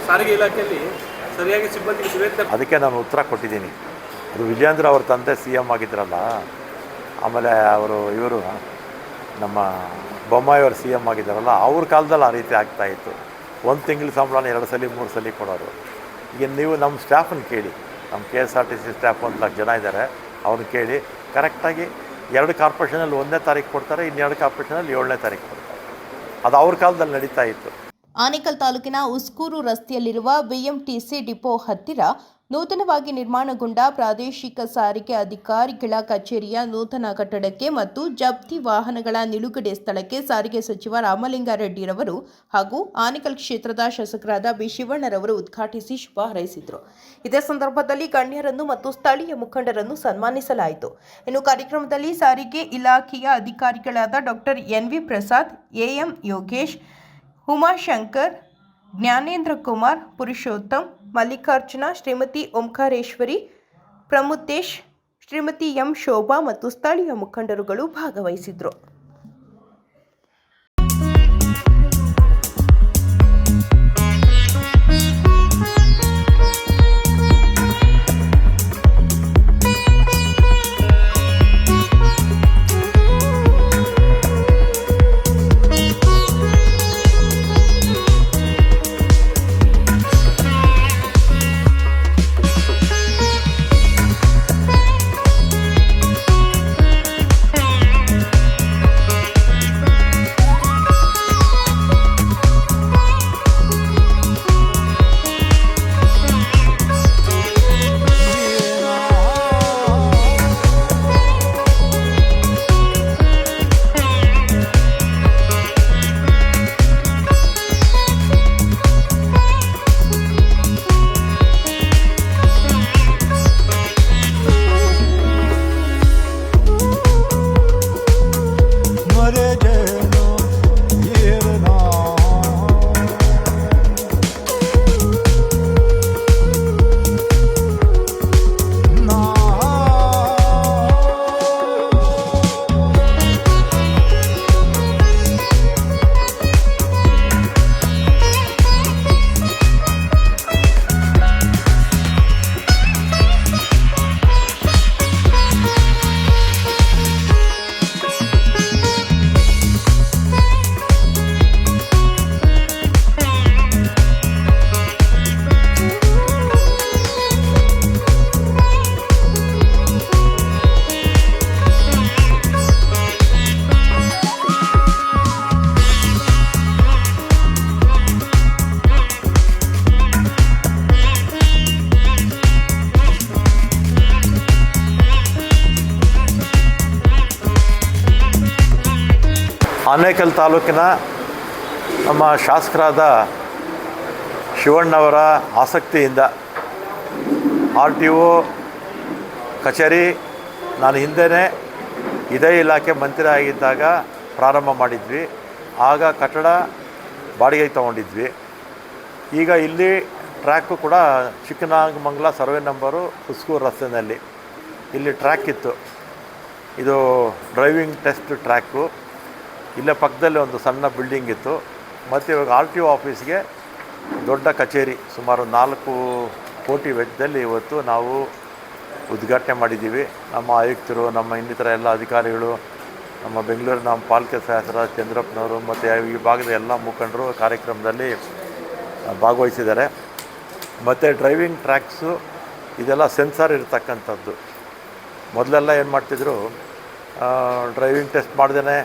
ಸಾರಿಗೆ ಇಲಾಖೆಯಲ್ಲಿ ಸರಿಯಾಗಿ ಸಿಬ್ಬಂದಿಗೆ ಸಿಗುತ್ತೆ. ಅದಕ್ಕೆ ನಾನು ಉತ್ತರ ಕೊಟ್ಟಿದ್ದೀನಿ. ಅದು ವಿಜಯೇಂದ್ರ ಅವ್ರ ತಂದೆ CM ಆಗಿದ್ರಲ್ಲ, ಆಮೇಲೆ ಇವರು ನಮ್ಮ ಬೊಮ್ಮಾಯಿಯವರು CM ಆಗಿದ್ದಾರಲ್ಲ, ಅವ್ರ ಕಾಲದಲ್ಲಿ ಆ ರೀತಿ ಆಗ್ತಾಯಿತ್ತು. 1 ತಿಂಗಳ ಸಂಬಳನ 2 ಸಲ 3 ಸಲ ಕೊಡೋರು. ಈಗ ನೀವು ನಮ್ಮ ಸ್ಟಾಫನ್ನು ಕೇಳಿ, ನಮ್ಮ KSRTC ಸ್ಟಾಫ್ 1 ಲಕ್ಷ ಜನ ಇದ್ದಾರೆ, ಅವ್ರನ್ನ ಕೇಳಿ ಕರೆಕ್ಟಾಗಿ 2 ಕಾರ್ಪೊರೇಷನಲ್ಲಿ 1ನೇ ತಾರೀಕು ಕೊಡ್ತಾರೆ, ಇನ್ನು 2 ಕಾರ್ಪೊರೇಷನಲ್ಲಿ 7ನೇ ತಾರೀಕು ಕೊಡ್ತಾರೆ. ಅದು ಅವ್ರ ಕಾಲದಲ್ಲಿ ನಡೀತಾ ಇತ್ತು. ಆನೇಕಲ್ ತಾಲೂಕಿನ ಉಸ್ಕೂರು ರಸ್ತೆಯಲ್ಲಿರುವ BMTC ಡಿಪೋ ಹತ್ತಿರ ನೂತನವಾಗಿ ನಿರ್ಮಾಣಗೊಂಡ ಪ್ರಾದೇಶಿಕ ಸಾರಿಗೆ ಅಧಿಕಾರಿಗಳ ಕಚೇರಿಯ ನೂತನ ಕಟ್ಟಡಕ್ಕೆ ಮತ್ತು ಜಪ್ತಿ ವಾಹನಗಳ ನಿಲುಗಡೆ ಸ್ಥಳಕ್ಕೆ ಸಾರಿಗೆ ಸಚಿವ ರಾಮಲಿಂಗಾರೆಡ್ಡಿರವರು ಹಾಗೂ ಆನೇಕಲ್ ಕ್ಷೇತ್ರದ ಶಾಸಕರಾದ ಬಿ ಶಿವಣ್ಣರವರು ಉದ್ಘಾಟಿಸಿ ಶುಭ ಹಾರೈಸಿದರು. ಇದೇ ಸಂದರ್ಭದಲ್ಲಿ ಗಣ್ಯರನ್ನು ಮತ್ತು ಸ್ಥಳೀಯ ಮುಖಂಡರನ್ನು ಸನ್ಮಾನಿಸಲಾಯಿತು. ಇನ್ನು ಕಾರ್ಯಕ್ರಮದಲ್ಲಿ ಸಾರಿಗೆ ಇಲಾಖೆಯ ಅಧಿಕಾರಿಗಳಾದ doctor NV Prasad, AM Yogesh, Umashankar, Jnanendra Kumar, Purushottam, Mallikarjuna, Shrimati Omkareshwari, Pramutesh, Shrimati M Shobha ಮತ್ತು ಸ್ಥಳೀಯ ಮುಖಂಡರುಗಳು ಭಾಗವಹಿಸಿದ್ರು. ಆನೇಕಲ್ ತಾಲೂಕಿನ ನಮ್ಮ ಶಾಸಕರಾದ ಶಿವಣ್ಣವರ ಆಸಕ್ತಿಯಿಂದ RTO ಕಚೇರಿ ನಾನು ಹಿಂದೆಯೇ ಇದೇ ಇಲಾಖೆ ಮಂತ್ರಿ ಆಗಿದ್ದಾಗ ಪ್ರಾರಂಭ ಮಾಡಿದ್ವಿ. ಆಗ ಕಟ್ಟಡ ಬಾಡಿಗೆಗೆ ತೊಗೊಂಡಿದ್ವಿ. ಈಗ ಇಲ್ಲಿ ಟ್ರ್ಯಾಕು ಕೂಡ ಚಿಕ್ಕನಾಗಮಂಗಲ ಸರ್ವೆ ನಂಬರು ಉಸ್ಕೂರು ರಸ್ತೆಯಲ್ಲಿ ಇಲ್ಲಿ ಟ್ರ್ಯಾಕ್ ಇತ್ತು. ಇದು ಡ್ರೈವಿಂಗ್ ಟೆಸ್ಟ್ ಟ್ರ್ಯಾಕು. ಇಲ್ಲೇ ಪಕ್ಕದಲ್ಲಿ ಒಂದು ಸಣ್ಣ ಬಿಲ್ಡಿಂಗ್ ಇತ್ತು. ಮತ್ತು ಇವಾಗ RTO ಆಫೀಸ್ಗೆ ದೊಡ್ಡ ಕಚೇರಿ ಸುಮಾರು 4 ಕೋಟಿ ವೆಚ್ಚದಲ್ಲಿ ಇವತ್ತು ನಾವು ಉದ್ಘಾಟನೆ ಮಾಡಿದ್ದೀವಿ. ನಮ್ಮ ಆಯುಕ್ತರು, ನಮ್ಮ ಇನ್ನಿತರ ಎಲ್ಲ ಅಧಿಕಾರಿಗಳು, ನಮ್ಮ ಬೆಂಗಳೂರಿನ ನಮ್ಮ ಪಾಲಿಕೆ ಶಾಸಕರ ಚಂದ್ರಪ್ಪನವರು ಮತ್ತು ಈ ಭಾಗದ ಎಲ್ಲ ಮುಖಂಡರು ಕಾರ್ಯಕ್ರಮದಲ್ಲಿ ಭಾಗವಹಿಸಿದ್ದಾರೆ. ಮತ್ತು ಡ್ರೈವಿಂಗ್ ಟ್ರ್ಯಾಕ್ಸು ಇದೆಲ್ಲ ಸೆನ್ಸಾರ್ ಇರ್ತಕ್ಕಂಥದ್ದು. ಮೊದಲೆಲ್ಲ ಏನು ಮಾಡ್ತಿದ್ರು, ಡ್ರೈವಿಂಗ್ ಟೆಸ್ಟ್ ಮಾಡ್ದೇ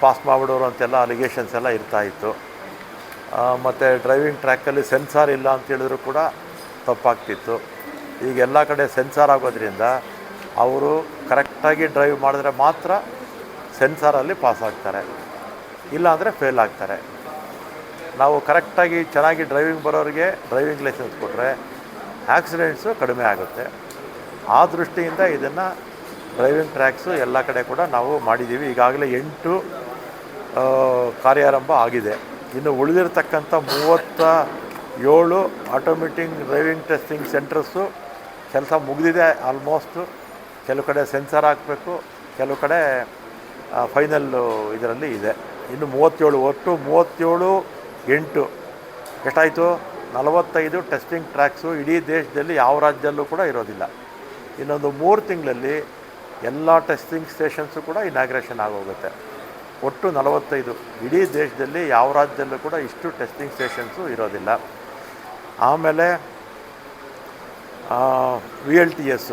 ಪಾಸ್ ಮಾಡಿಬಿಡೋರು ಅಂತೆಲ್ಲ ಅಲಿಗೇಷನ್ಸ್ ಎಲ್ಲ ಇರ್ತಾಯಿತ್ತು. ಮತ್ತು ಡ್ರೈವಿಂಗ್ ಟ್ರ್ಯಾಕಲ್ಲಿ ಸೆನ್ಸಾರ್ ಇಲ್ಲ ಅಂತ ಹೇಳಿದ್ರು ಕೂಡ ತಪ್ಪಾಗ್ತಿತ್ತು. ಈಗ ಎಲ್ಲ ಕಡೆ ಸೆನ್ಸಾರ್ ಆಗೋದ್ರಿಂದ ಅವರು ಕರೆಕ್ಟಾಗಿ ಡ್ರೈವ್ ಮಾಡಿದ್ರೆ ಮಾತ್ರ ಸೆನ್ಸಾರಲ್ಲಿ ಪಾಸ್ ಆಗ್ತಾರೆ, ಇಲ್ಲಾಂದರೆ ಫೇಲ್ ಆಗ್ತಾರೆ. ನಾವು ಕರೆಕ್ಟಾಗಿ ಚೆನ್ನಾಗಿ ಡ್ರೈವಿಂಗ್ ಬರೋರಿಗೆ ಡ್ರೈವಿಂಗ್ ಲೈಸೆನ್ಸ್ ಕೊಟ್ಟರೆ ಆಕ್ಸಿಡೆಂಟ್ಸು ಕಡಿಮೆ ಆಗುತ್ತೆ. ಆ ದೃಷ್ಟಿಯಿಂದ ಇದನ್ನು ಡ್ರೈವಿಂಗ್ ಟ್ರ್ಯಾಕ್ಸು ಎಲ್ಲ ಕಡೆ ಕೂಡ ನಾವು ಮಾಡಿದ್ದೀವಿ. ಈಗಾಗಲೇ 8 ಕಾರ್ಯಾರಂಭ ಆಗಿದೆ. ಇನ್ನು ಉಳಿದಿರ್ತಕ್ಕಂಥ 37 ಆಟೋಮೆಟಿಕ್ ಡ್ರೈವಿಂಗ್ ಟೆಸ್ಟಿಂಗ್ ಸೆಂಟರ್ಸು ಕೆಲಸ ಮುಗಿದಿದೆ ಆಲ್ಮೋಸ್ಟು. ಕೆಲವು ಕಡೆ ಸೆನ್ಸರ್ ಹಾಕಬೇಕು, ಕೆಲವು ಕಡೆ ಫೈನಲ್ಲು ಇದರಲ್ಲಿ ಇದೆ. ಇನ್ನು 37, ಒಟ್ಟು 37, 8 ಎಷ್ಟಾಯಿತು? 45 ಟೆಸ್ಟಿಂಗ್ ಟ್ರ್ಯಾಕ್ಸು ಇಡೀ ದೇಶದಲ್ಲಿ ಯಾವ ರಾಜ್ಯದಲ್ಲೂ ಕೂಡ ಇರೋದಿಲ್ಲ. ಇನ್ನೊಂದು 3 ತಿಂಗಳಲ್ಲಿ ಎಲ್ಲ ಟೆಸ್ಟಿಂಗ್ ಸ್ಟೇಷನ್ಸು ಕೂಡ ಇನಾಗ್ರೇಷನ್ ಆಗೋಗುತ್ತೆ. ಒಟ್ಟು 45 ಇಡೀ ದೇಶದಲ್ಲಿ ಯಾವ ರಾಜ್ಯದಲ್ಲೂ ಕೂಡ ಇಷ್ಟು ಟೆಸ್ಟಿಂಗ್ ಸ್ಟೇಷನ್ಸು ಇರೋದಿಲ್ಲ. ಆಮೇಲೆ VLTS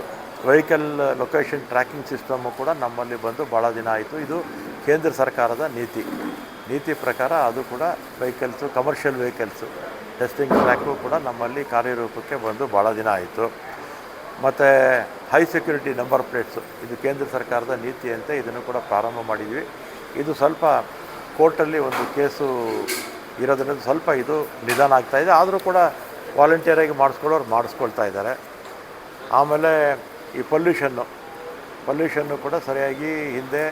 vehicle location tracking system ಕೂಡ ನಮ್ಮಲ್ಲಿ ಬಂದು ಭಾಳ ದಿನ ಆಯಿತು. ಇದು ಕೇಂದ್ರ ಸರ್ಕಾರದ ನೀತಿ ಪ್ರಕಾರ ಅದು ಕೂಡ vehicles, commercial vehicles testing track ಕೂಡ ನಮ್ಮಲ್ಲಿ ಕಾರ್ಯರೂಪಕ್ಕೆ ಬಂದು ಭಾಳ ದಿನ ಆಯಿತು. ಮತ್ತು ಹೈ ಸೆಕ್ಯೂರಿಟಿ ನಂಬರ್ ಪ್ಲೇಟ್ಸು, ಇದು ಕೇಂದ್ರ ಸರ್ಕಾರದ ನೀತಿಯಂತೆ ಇದನ್ನು ಕೂಡ ಪ್ರಾರಂಭ ಮಾಡಿದ್ವಿ. ಇದು ಸ್ವಲ್ಪ ಕೋರ್ಟಲ್ಲಿ ಒಂದು ಕೇಸು ಇರೋದ್ರಿಂದ ಸ್ವಲ್ಪ ಇದು ನಿಧಾನ ಆಗ್ತಾಯಿದೆ. ಆದರೂ ಕೂಡ ವಾಲಂಟಿಯರಾಗಿ ಮಾಡಿಸ್ಕೊಳ್ತಾ ಇದ್ದಾರೆ. ಆಮೇಲೆ ಈ ಪೊಲ್ಯೂಷನ್ನು ಕೂಡ ಸರಿಯಾಗಿ ಹಿಂದೆ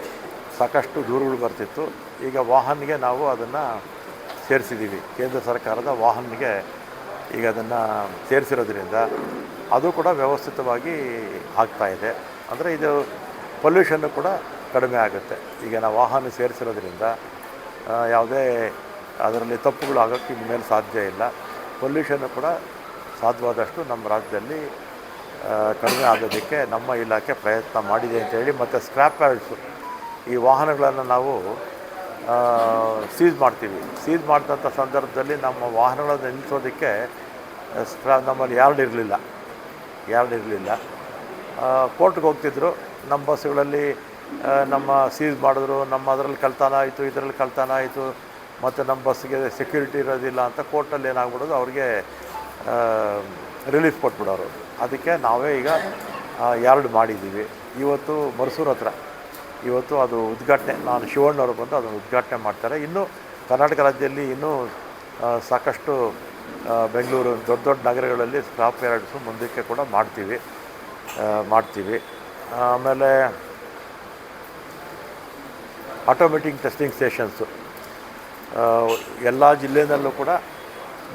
ಸಾಕಷ್ಟು ದೂರುಗಳು ಬರ್ತಿತ್ತು. ಈಗ ವಾಹನ್ಗೆ ನಾವು ಅದನ್ನು ಸೇರಿಸಿದ್ದೀವಿ. ಕೇಂದ್ರ ಸರ್ಕಾರದ ವಾಹನ್ಗೆ ಈಗ ಅದನ್ನು ಸೇರಿಸಿರೋದ್ರಿಂದ ಅದು ಕೂಡ ವ್ಯವಸ್ಥಿತವಾಗಿ ಆಗ್ತಾಯಿದೆ. ಅಂದರೆ ಇದು ಪೊಲ್ಯೂಷನ್ನು ಕೂಡ ಕಡಿಮೆ ಆಗುತ್ತೆ. ಈಗ ನಾವು ವಾಹನ ಸೇರಿಸಿರೋದ್ರಿಂದ ಯಾವುದೇ ಅದರಲ್ಲಿ ತಪ್ಪುಗಳು ಆಗೋಕ್ಕೆ ಇನ್ಮೇಲೆ ಸಾಧ್ಯ ಇಲ್ಲ. ಪೊಲ್ಯೂಷನ್ನು ಕೂಡ ಸಾಧ್ಯವಾದಷ್ಟು ನಮ್ಮ ರಾಜ್ಯದಲ್ಲಿ ಕಡಿಮೆ ಆಗೋದಕ್ಕೆ ನಮ್ಮ ಇಲಾಖೆ ಪ್ರಯತ್ನ ಮಾಡಿದೆ ಅಂತೇಳಿ. ಮತ್ತು ಸ್ಕ್ರ್ಯಾಪ್ ಯಾರ್ಡ್ಸು, ಈ ವಾಹನಗಳನ್ನು ನಾವು ಸೀಸ್ ಮಾಡ್ತೀವಿ. ಸೀಸ್ ಮಾಡಿದಂಥ ಸಂದರ್ಭದಲ್ಲಿ ನಮ್ಮ ವಾಹನಗಳನ್ನು ನಿಲ್ಲಿಸೋದಕ್ಕೆ ನಮ್ಮಲ್ಲಿ ಯಾರ್ಡ್ ಇರಲಿಲ್ಲ. ಕೋರ್ಟ್ಗೆ ಹೋಗ್ತಿದ್ರು. ನಮ್ಮ ಬಸ್ಸುಗಳಲ್ಲಿ ನಮ್ಮ ಸೀಸ್ ಮಾಡಿದ್ರು, ನಮ್ಮ ಅದರಲ್ಲಿ ಕಳ್ತನ ಆಯಿತು, ಇದರಲ್ಲಿ ಕಳ್ತನ ಆಯಿತು, ಮತ್ತು ನಮ್ಮ ಬಸ್ಸಿಗೆ ಸೆಕ್ಯೂರಿಟಿ ಇರೋದಿಲ್ಲ ಅಂತ ಕೋರ್ಟಲ್ಲಿ ಏನಾಗ್ಬಿಡೋದು, ಅವ್ರಿಗೆ ರಿಲೀಫ್ ಕೊಟ್ಬಿಡೋರು. ಅದಕ್ಕೆ ನಾವೇ ಈಗ ಯಾರ್ಡ್ ಮಾಡಿದ್ದೀವಿ. ಇವತ್ತು ಮರ್ಸೂರು ಹತ್ರ ಅದು ಉದ್ಘಾಟನೆ, ನಾನು ಶಿವಣ್ಣವರು ಬಂದು ಅದನ್ನು ಉದ್ಘಾಟನೆ ಮಾಡ್ತಾರೆ. ಇನ್ನೂ ಕರ್ನಾಟಕ ರಾಜ್ಯದಲ್ಲಿ ಇನ್ನೂ ಸಾಕಷ್ಟು ಬೆಂಗಳೂರು ದೊಡ್ಡ ನಗರಗಳಲ್ಲಿ ಸ್ಕ್ರಾಪ್ ಯಾರ್ಡ್ಸು ಮುಂದಕ್ಕೆ ಕೂಡ ಮಾಡ್ತೀವಿ. ಆಮೇಲೆ ಆಟೋಮೆಟಿಕ್ ಟೆಸ್ಟಿಂಗ್ ಸ್ಟೇಷನ್ಸು ಎಲ್ಲ ಜಿಲ್ಲೆಯಲ್ಲೂ ಕೂಡ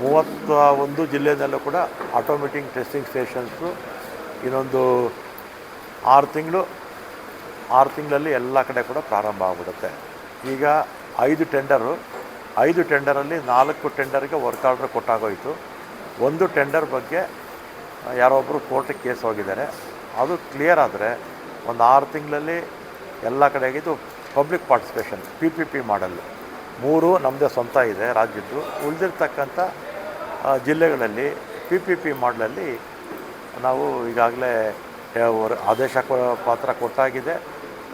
31 ಜಿಲ್ಲೆಯಲ್ಲೂ ಕೂಡ ಆಟೋಮೆಟಿಕ್ ಟೆಸ್ಟಿಂಗ್ ಸ್ಟೇಷನ್ಸು ಇನ್ನೊಂದು 6 ತಿಂಗಳಲ್ಲಿ ಎಲ್ಲ ಕಡೆ ಕೂಡ ಪ್ರಾರಂಭ ಆಗಿಬಿಡುತ್ತೆ. ಈಗ 5 ಟೆಂಡರಲ್ಲಿ 4 ಟೆಂಡರ್ಗೆ ವರ್ಕ್ ಆರ್ಡ್ರ್ ಕೊಟ್ಟಾಗೋಯಿತು. 1 ಟೆಂಡರ್ ಬಗ್ಗೆ ಯಾರೊಬ್ಬರು ಕೋರ್ಟಿಗೆ ಕೇಸ್ ಹೋಗಿದ್ದಾರೆ. ಅದು ಕ್ಲಿಯರ್ ಆದರೆ ಒಂದು 6 ತಿಂಗಳಲ್ಲಿ ಎಲ್ಲ ಕಡೆಗಿದ್ದು ಪಬ್ಲಿಕ್ ಪಾರ್ಟಿಸಿಪೇಷನ್ PPP ಮಾಡಲ್ಲು 3 ನಮ್ಮದೇ ಸ್ವಂತ ಇದೆ ರಾಜ್ಯದ್ದು. ಉಳಿದಿರ್ತಕ್ಕಂಥ ಜಿಲ್ಲೆಗಳಲ್ಲಿ PPP ಮಾಡಲಲ್ಲಿ ನಾವು ಈಗಾಗಲೇ ಆದೇಶ ಪಾತ್ರ ಕೊಟ್ಟಾಗಿದೆ.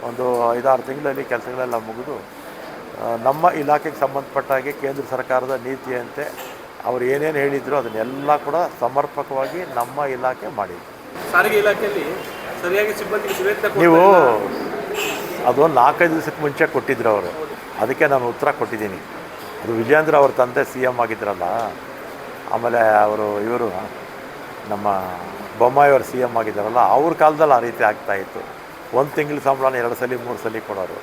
ಒಂದು 5-6 ತಿಂಗಳಲ್ಲಿ ಕೆಲಸಗಳೆಲ್ಲ ಮುಗಿದು ನಮ್ಮ ಇಲಾಖೆಗೆ ಸಂಬಂಧಪಟ್ಟಾಗೆ ಕೇಂದ್ರ ಸರ್ಕಾರದ ನೀತಿಯಂತೆ ಅವರು ಏನೇನು ಹೇಳಿದ್ರು ಅದನ್ನೆಲ್ಲ ಕೂಡ ಸಮರ್ಪಕವಾಗಿ ನಮ್ಮ ಇಲಾಖೆ ಮಾಡಿದೆ. ಸಾರಿಗೆ ಇಲಾಖೆಯಲ್ಲಿ ಸರಿಯಾಗಿ ಸಿಬ್ಬಂದಿಗೆ ವೇತನ ನೀವು ಅದೊಂದು 4-5 ದಿವಸಕ್ಕೆ ಮುಂಚೆ ಕೊಟ್ಟಿದ್ರು ಅವರು, ಅದಕ್ಕೆ ನಾನು ಉತ್ತರ ಕೊಟ್ಟಿದ್ದೀನಿ. ಅದು ವಿಜಯೇಂದ್ರ ಅವ್ರ ತಂದೆ CM ಆಗಿದ್ರಲ್ಲ, ಆಮೇಲೆ ಇವರು ನಮ್ಮ ಬೊಮ್ಮಾಯಿಯವರು CM ಆಗಿದ್ದಾರಲ್ಲ, ಅವ್ರ ಕಾಲದಲ್ಲಿ ಆ ರೀತಿ ಆಗ್ತಾಯಿತ್ತು. 1 ತಿಂಗಳ ಸಂಬಳನ 2 ಸಲ 3 ಸಲ ಕೊಡೋರು.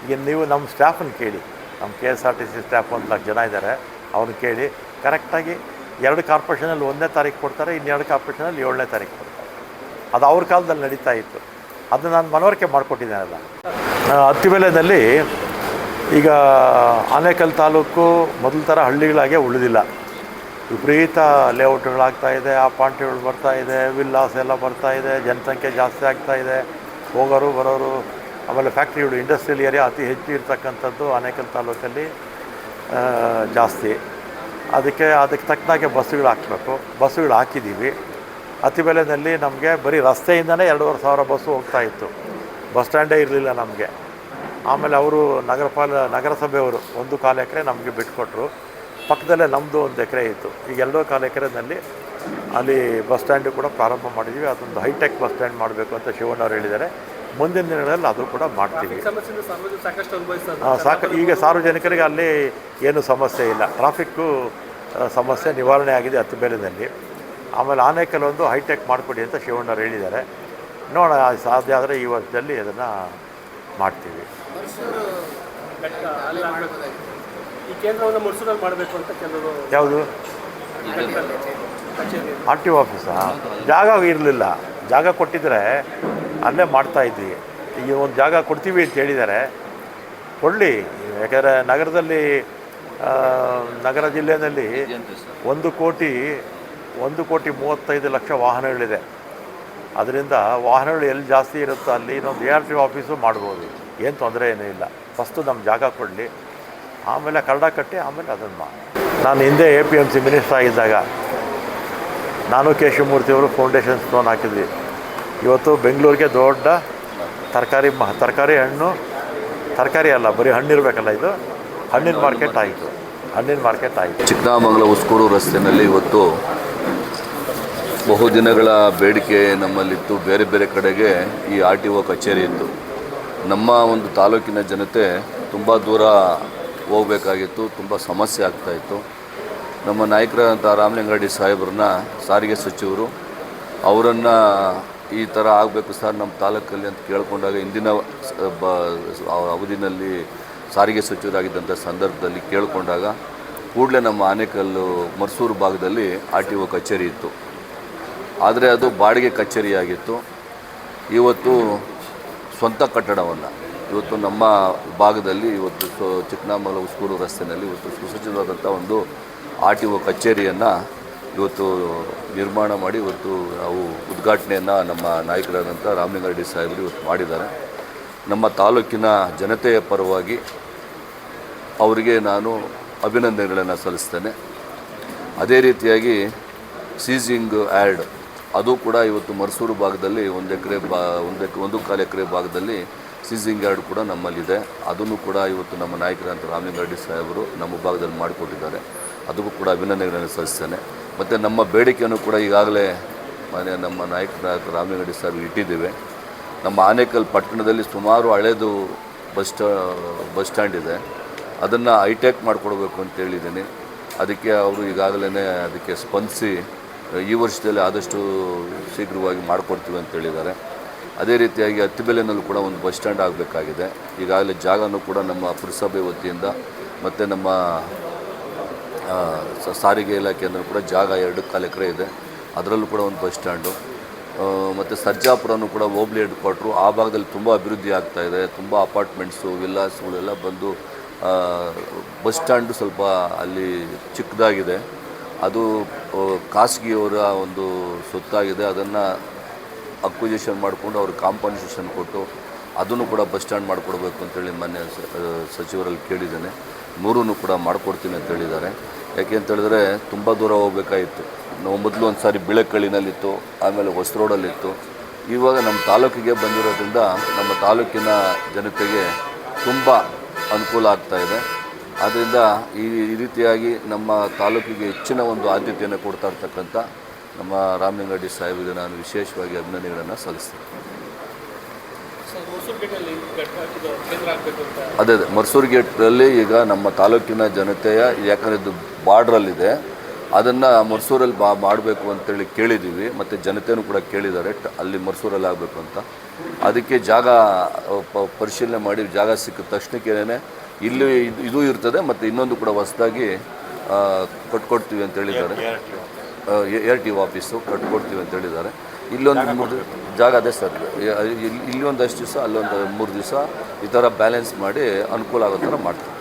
ಈಗ ನೀವು ನಮ್ಮ ಸ್ಟಾಫನ್ನು ಕೇಳಿ, ನಮ್ಮ KSRTC ಸ್ಟಾಫ್ 1 ಲಕ್ಷ ಜನ ಇದ್ದಾರೆ, ಅವ್ರನ್ನ ಕೇಳಿ ಕರೆಕ್ಟಾಗಿ 2 ಕಾರ್ಪೊರೇಷನಲ್ಲಿ 1ನೇ ತಾರೀಕು ಕೊಡ್ತಾರೆ, ಇನ್ನು 2 ಕಾರ್ಪೊರೇಷನಲ್ಲಿ 7ನೇ ತಾರೀಕು ಕೊಡ್ತಾರೆ. ಅದು ಅವ್ರ ಕಾಲದಲ್ಲಿ ನಡೀತಾ ಇತ್ತು. ಅದು ನಾನು ಮನವರಿಕೆ ಮಾಡಿಕೊಟ್ಟಿದ್ದೇನಲ್ಲ. ಅತ್ತಿಬೆಲೆಯಲ್ಲಿ ಈಗ ಆನೇಕಲ್ ತಾಲೂಕು ಮೊದಲ ಥರ ಹಳ್ಳಿಗಳಾಗೆ ಉಳಿದಿಲ್ಲ. ವಿಪರೀತ ಲೇಔಟ್ಗಳಾಗ್ತಾಯಿದೆ, ಅಪಾರ್ಟ್ಮೆಂಟ್ಗಳು ಬರ್ತಾಯಿದೆ, ವಿಲ್ಲಾಸ್ ಎಲ್ಲ ಬರ್ತಾಯಿದೆ, ಜನಸಂಖ್ಯೆ ಜಾಸ್ತಿ ಆಗ್ತಾಯಿದೆ, ಹೋಗೋರು ಬರೋರು. ಆಮೇಲೆ ಫ್ಯಾಕ್ಟ್ರಿಗಳು, ಇಂಡಸ್ಟ್ರಿಯಲ್ ಏರಿಯಾ ಅತಿ ಹೆಚ್ಚು ಇರ್ತಕ್ಕಂಥದ್ದು ಆನೇಕಲ್ ತಾಲೂಕಲ್ಲಿ ಜಾಸ್ತಿ. ಅದಕ್ಕೆ ತಕ್ಕನಾಗೆ ಬಸ್ಸುಗಳು ಹಾಕಿದ್ದೀವಿ. ಅತ್ತಿಬೆಲೆಯಲ್ಲಿ ನಮಗೆ ಬರೀ ರಸ್ತೆಯಿಂದನೇ 2,500 ಬಸ್ಸು ಹೋಗ್ತಾಯಿತ್ತು. ಬಸ್ ಸ್ಟ್ಯಾಂಡೇ ಇರಲಿಲ್ಲ ನಮಗೆ. ಆಮೇಲೆ ಅವರು ನಗರಸಭೆಯವರು 1.25 ಎಕರೆ ನಮಗೆ ಬಿಟ್ಕೊಟ್ರು. ಪಕ್ಕದಲ್ಲೇ ನಮ್ಮದು 1 ಎಕರೆ ಇತ್ತು. ಈಗ 2.25 ಎಕರೆನಲ್ಲಿ ಅಲ್ಲಿ ಬಸ್ ಸ್ಟ್ಯಾಂಡು ಕೂಡ ಪ್ರಾರಂಭ ಮಾಡಿದ್ದೀವಿ. ಅದೊಂದು ಹೈಟೆಕ್ ಬಸ್ ಸ್ಟ್ಯಾಂಡ್ ಮಾಡಬೇಕು ಅಂತ ಶಿವಣ್ಣವ್ರು ಹೇಳಿದ್ದಾರೆ. ಮುಂದಿನ ದಿನಗಳಲ್ಲಿ ಅದು ಕೂಡ ಮಾಡ್ತೀವಿ. ಈಗ ಸಾರ್ವಜನಿಕರಿಗೆ ಅಲ್ಲಿ ಏನೂ ಸಮಸ್ಯೆ ಇಲ್ಲ. ಟ್ರಾಫಿಕ್ಕು ಸಮಸ್ಯೆ ನಿವಾರಣೆ ಆಗಿದೆ ಅತ್ತಿಬೆಲೆಯಲ್ಲಿ. ಆಮೇಲೆ ಆನೇಕಲ್ ಒಂದು ಹೈಟೆಕ್ ಮಾಡಿಕೊಡಿ ಅಂತ ಶಿವಣ್ಣವ್ರು ಹೇಳಿದ್ದಾರೆ. ನೋಡೋಣ, ಸಾಧ್ಯ ಆದರೆ ಈ ವರ್ಷದಲ್ಲಿ ಅದನ್ನು ಮಾಡ್ತೀವಿ. ಈ ಕೇಂದ್ರವನ್ನು ಮೈಸೂರಲ್ಲಿ ಮಾಡಬೇಕು ಅಂತ ಕೆಲವರು. ಯಾವುದು? RTO ಆಫೀಸಾ? ಜಾಗ ಇರಲಿಲ್ಲ. ಜಾಗ ಕೊಟ್ಟಿದ್ದರೆ ಅಲ್ಲೇ ಮಾಡ್ತಾಯಿದ್ವಿ. ಈಗ ಒಂದು ಜಾಗ ಕೊಡ್ತೀವಿ ಅಂತ ಹೇಳಿದ್ದಾರೆ, ಕೊಡಲಿ. ಯಾಕೆಂದರೆ ನಗರದಲ್ಲಿ ನಗರ ಜಿಲ್ಲೆಯಲ್ಲಿ 1,35,00,000 ವಾಹನಗಳಿದೆ. ಅದರಿಂದ ವಾಹನಗಳು ಎಲ್ಲಿ ಜಾಸ್ತಿ ಇರುತ್ತೋ ಅಲ್ಲಿ ಇನ್ನೊಂದು ARTO ಆಫೀಸು ಮಾಡ್ಬೋದು, ಏನು ತೊಂದರೆ ಏನೂ ಇಲ್ಲ. ಫಸ್ಟು ನಮ್ಮ ಜಾಗ ಕೊಡಲಿ, ಆಮೇಲೆ ಕರಡ ಕಟ್ಟಿ ಆಮೇಲೆ ಅದನ್ನು ನಾನು ಹಿಂದೆ APMC ಮಿನಿಸ್ಟರ್ ಆಗಿದ್ದಾಗ ನಾನು ಕೆ ಶಿವಮೂರ್ತಿಯವರು ಫೌಂಡೇಶನ್ ಸ್ಟೋನ್ ಹಾಕಿದ್ವಿ. ಇವತ್ತು ಬೆಂಗಳೂರಿಗೆ ದೊಡ್ಡ ತರಕಾರಿ ಹಣ್ಣು ತರಕಾರಿ ಅಲ್ಲ, ಬರೀ ಹಣ್ಣಿರಬೇಕಲ್ಲ, ಇದು ಹಣ್ಣಿನ ಮಾರ್ಕೆಟ್ ಆಯಿತು. ಚಿಕ್ಕನಾಮಂಗಲ ಉಸ್ಕೂರು ರಸ್ತೆಯಲ್ಲಿ ಇವತ್ತು ಬಹುದಿನಗಳ ಬೇಡಿಕೆ ನಮ್ಮಲ್ಲಿತ್ತು. ಬೇರೆ ಬೇರೆ ಕಡೆಗೆ ಈ RTO ಕಚೇರಿ ಇತ್ತು. ನಮ್ಮ ಒಂದು ತಾಲೂಕಿನ ಜನತೆ ತುಂಬ ದೂರ ಹೋಗಬೇಕಾಗಿತ್ತು, ತುಂಬ ಸಮಸ್ಯೆ ಆಗ್ತಾಯಿತ್ತು. ನಮ್ಮ ನಾಯಕರಾದಂಥ ರಾಮಲಿಂಗಾರೆಡ್ಡಿ ಸಾಹೇಬ್ರನ್ನ, ಸಾರಿಗೆ ಸಚಿವರು, ಅವರನ್ನು ಈ ಥರ ಆಗಬೇಕು ಸರ್ ನಮ್ಮ ತಾಲೂಕಲ್ಲಿ ಅಂತ ಕೇಳಿಕೊಂಡಾಗ ಇಂದಿನ ಅವಧಿನಲ್ಲಿ ಸಾರಿಗೆ ಸಚಿವರಾಗಿದ್ದಂಥ ಸಂದರ್ಭದಲ್ಲಿ ಕೇಳಿಕೊಂಡಾಗ ಕೂಡಲೇ ನಮ್ಮ ಆನೇಕಲ್ಲು ಮರ್ಸೂರು ಭಾಗದಲ್ಲಿ RTO ಕಚೇರಿ ಇತ್ತು. ಆದರೆ ಅದು ಬಾಡಿಗೆ ಕಚೇರಿಯಾಗಿತ್ತು. ಇವತ್ತು ಸ್ವಂತ ಕಟ್ಟಡವನ್ನು ಇವತ್ತು ನಮ್ಮ ಭಾಗದಲ್ಲಿ ಇವತ್ತು ಚಿಕ್ಕನಾಮಂಗಲ ಉಸ್ಕೂರು ರಸ್ತೆಯಲ್ಲಿ ಇವತ್ತು ಸುಸಜ್ಜಿತವಾದಂಥ ಒಂದು RTO ಕಚೇರಿಯನ್ನು ಇವತ್ತು ನಿರ್ಮಾಣ ಮಾಡಿ ಇವತ್ತು ನಾವು ಉದ್ಘಾಟನೆಯನ್ನು ನಮ್ಮ ನಾಯಕರಾದಂಥ ರಾಮಲಿಂಗಾರೆಡ್ಡಿ ಸಾಹೇಬರು ಇವತ್ತು ಮಾಡಿದ್ದಾರೆ. ನಮ್ಮ ತಾಲೂಕಿನ ಜನತೆಯ ಪರವಾಗಿ ಅವರಿಗೆ ನಾನು ಅಭಿನಂದನೆಗಳನ್ನು ಸಲ್ಲಿಸ್ತೇನೆ. ಅದೇ ರೀತಿಯಾಗಿ ಸೀಸಿಂಗ್ ಆ್ಯಡ್ ಅದು ಕೂಡ ಇವತ್ತು ಮರ್ಸೂರು ಭಾಗದಲ್ಲಿ 1.25 ಎಕರೆ ಭಾಗದಲ್ಲಿ ಸೀಸಿಂಗ್ ಆ್ಯಡ್ ಕೂಡ ನಮ್ಮಲ್ಲಿದೆ. ಅದನ್ನು ಕೂಡ ಇವತ್ತು ನಮ್ಮ ನಾಯಕರಂತ ರಾಮಲಿಂಗಾರೆಡ್ಡಿ ಸಾಹೇಬರು ನಮ್ಮ ಭಾಗದಲ್ಲಿ ಮಾಡಿಕೊಟ್ಟಿದ್ದಾರೆ. ಅದಕ್ಕೂ ಕೂಡ ಅಭಿನಂದನೆಗಳನ್ನು ಸಲ್ಲಿಸ್ತೇನೆ. ಮತ್ತು ನಮ್ಮ ಬೇಡಿಕೆಯನ್ನು ಕೂಡ ಈಗಾಗಲೇ ನಮ್ಮ ನಾಯಕರಾದ ರಾಮಲಿಂಗಾರೆಡ್ಡಿ ಸಾಹೇಬರು ಇಟ್ಟಿದ್ದೇವೆ. ನಮ್ಮ ಆನೇಕಲ್ ಪಟ್ಟಣದಲ್ಲಿ ಸುಮಾರು ಹಳೇದು ಬಸ್ ಸ್ಟ್ಯಾಂಡ್ ಇದೆ, ಅದನ್ನು ಹೈಟೆಕ್ ಮಾಡಿಕೊಡ್ಬೇಕು ಅಂತ ಹೇಳಿದ್ದೀನಿ. ಅದಕ್ಕೆ ಅವರು ಈಗಾಗಲೇ ಅದಕ್ಕೆ ಸ್ಪಂದಿಸಿ ಈ ವರ್ಷದಲ್ಲಿ ಆದಷ್ಟು ಶೀಘ್ರವಾಗಿ ಮಾಡಿಕೊಡ್ತೀವಿ ಅಂತ ಹೇಳಿದ್ದಾರೆ. ಅದೇ ರೀತಿಯಾಗಿ ಅತ್ತಿಬೆಲೆನಲ್ಲೂ ಕೂಡ ಒಂದು ಬಸ್ ಸ್ಟ್ಯಾಂಡ್ ಆಗಬೇಕಾಗಿದೆ. ಈಗಾಗಲೇ ಜಾಗನೂ ಕೂಡ ನಮ್ಮ ಪುರಸಭೆ ವತಿಯಿಂದ ಮತ್ತು ನಮ್ಮ ಸಾರಿಗೆ ಇಲಾಖೆಯಿಂದ ಕೂಡ ಜಾಗ 2.25 ಎಕರೆ ಇದೆ, ಅದರಲ್ಲೂ ಕೂಡ ಒಂದು ಬಸ್ ಸ್ಟ್ಯಾಂಡು. ಮತ್ತು ಸರ್ಜಾಪುರನೂ ಕೂಡ ಹೋಬ್ಳಿ ಹೆಡ್ ಕ್ವಾರ್ಟ್ರು, ಆ ಭಾಗದಲ್ಲಿ ತುಂಬ ಅಭಿವೃದ್ಧಿ ಆಗ್ತಾಯಿದೆ. ತುಂಬ ಅಪಾರ್ಟ್ಮೆಂಟ್ಸು, ವಿಲ್ಲಾಸ್ಗಳೆಲ್ಲ ಬಂದು ಬಸ್ ಸ್ಟ್ಯಾಂಡು ಸ್ವಲ್ಪ ಅಲ್ಲಿ ಚಿಕ್ಕದಾಗಿದೆ. ಅದು ಖಾಸಗಿಯವರ ಒಂದು ಸೊತ್ತಾಗಿದೆ. ಅದನ್ನು ಅಕ್ವಿಜಿಷನ್ ಮಾಡಿಕೊಂಡು ಅವ್ರಿಗೆ ಕಾಂಪನ್ಸೇಷನ್ ಕೊಟ್ಟು ಅದನ್ನು ಕೂಡ ಬಸ್ ಸ್ಟ್ಯಾಂಡ್ ಮಾಡಿಕೊಡ್ಬೇಕು ಅಂತೇಳಿ ಮಾನ್ಯ ಸಚಿವರಲ್ಲಿ ಕೇಳಿದ್ದೇನೆ. 3 ಕೂಡ ಮಾಡಿಕೊಡ್ತೀನಿ ಅಂತ ಹೇಳಿದ್ದಾರೆ. ಯಾಕೆ ಅಂತ ಹೇಳಿದ್ರೆ ತುಂಬ ದೂರ ಹೋಗಬೇಕಾಗಿತ್ತು. ನಾವು ಮೊದಲು ಒಂದು ಸಾರಿ ಬಿಳೆಕಳ್ಳಿನಲ್ಲಿತ್ತು, ಆಮೇಲೆ ಹೊಸ ರೋಡಲ್ಲಿತ್ತು. ಇವಾಗ ನಮ್ಮ ತಾಲೂಕಿಗೆ ಬಂದಿರೋದ್ರಿಂದ ನಮ್ಮ ತಾಲೂಕಿನ ಜನತೆಗೆ ತುಂಬ ಅನುಕೂಲ ಆಗ್ತಾಯಿದೆ. ಆದ್ದರಿಂದ ಈ ರೀತಿಯಾಗಿ ನಮ್ಮ ತಾಲೂಕಿಗೆ ಹೆಚ್ಚಿನ ಒಂದು ಆದ್ಯತೆಯನ್ನು ಕೊಡ್ತಾ ಇರ್ತಕ್ಕಂಥ ನಮ್ಮ ರಾಮಲಿಂಗಾರೆಡ್ಡಿ ಸಾಹೇಬರಿಗೆ ನಾನು ವಿಶೇಷವಾಗಿ ಅಭಿನಂದನೆಗಳನ್ನು ಸಲ್ಲಿಸ್ತೇನೆ. ಅದೇ ಮರ್ಸೂರು ಗೇಟ್ನಲ್ಲಿ ಈಗ ನಮ್ಮ ತಾಲೂಕಿನ ಜನತೆಯ, ಯಾಕಂದರೆ ಇದು ಬಾರ್ಡ್ರಲ್ಲಿದೆ, ಅದನ್ನು ಮರ್ಸೂರಲ್ಲಿ ಮಾಡಬೇಕು ಅಂತೇಳಿ ಕೇಳಿದ್ದೀವಿ. ಮತ್ತು ಜನತೆಯೂ ಕೂಡ ಕೇಳಿದ್ದಾರೆ ಅಲ್ಲಿ ಮರ್ಸೂರಲ್ಲಿ ಆಗಬೇಕು ಅಂತ. ಅದಕ್ಕೆ ಜಾಗ ಪರಿಶೀಲನೆ ಮಾಡಿ ಜಾಗ ಸಿಕ್ಕಿದ ತಕ್ಷಣಕ್ಕೇನೆ ಇಲ್ಲಿ ಇದು ಇರ್ತದೆ ಮತ್ತು ಇನ್ನೊಂದು ಕೂಡ ಹೊಸದಾಗಿ ಕಟ್ಕೊಡ್ತೀವಿ ಅಂತ ಹೇಳಿದ್ದಾರೆ. ARTO ಆಫೀಸು ಕಟ್ಕೊಡ್ತೀವಿ ಅಂತ ಹೇಳಿದ್ದಾರೆ. ಇಲ್ಲೊಂದು 3 ಜಾಗ ಅದೇ ಸರ್, ಇಲ್ಲಿ ಒಂದಷ್ಟು ದಿವಸ, ಅಲ್ಲೊಂದು 3 ದಿವಸ ಈ ಥರ ಬ್ಯಾಲೆನ್ಸ್ ಮಾಡಿ ಅನುಕೂಲ ಆಗೋ ಥರ ಮಾಡ್ತೀವಿ.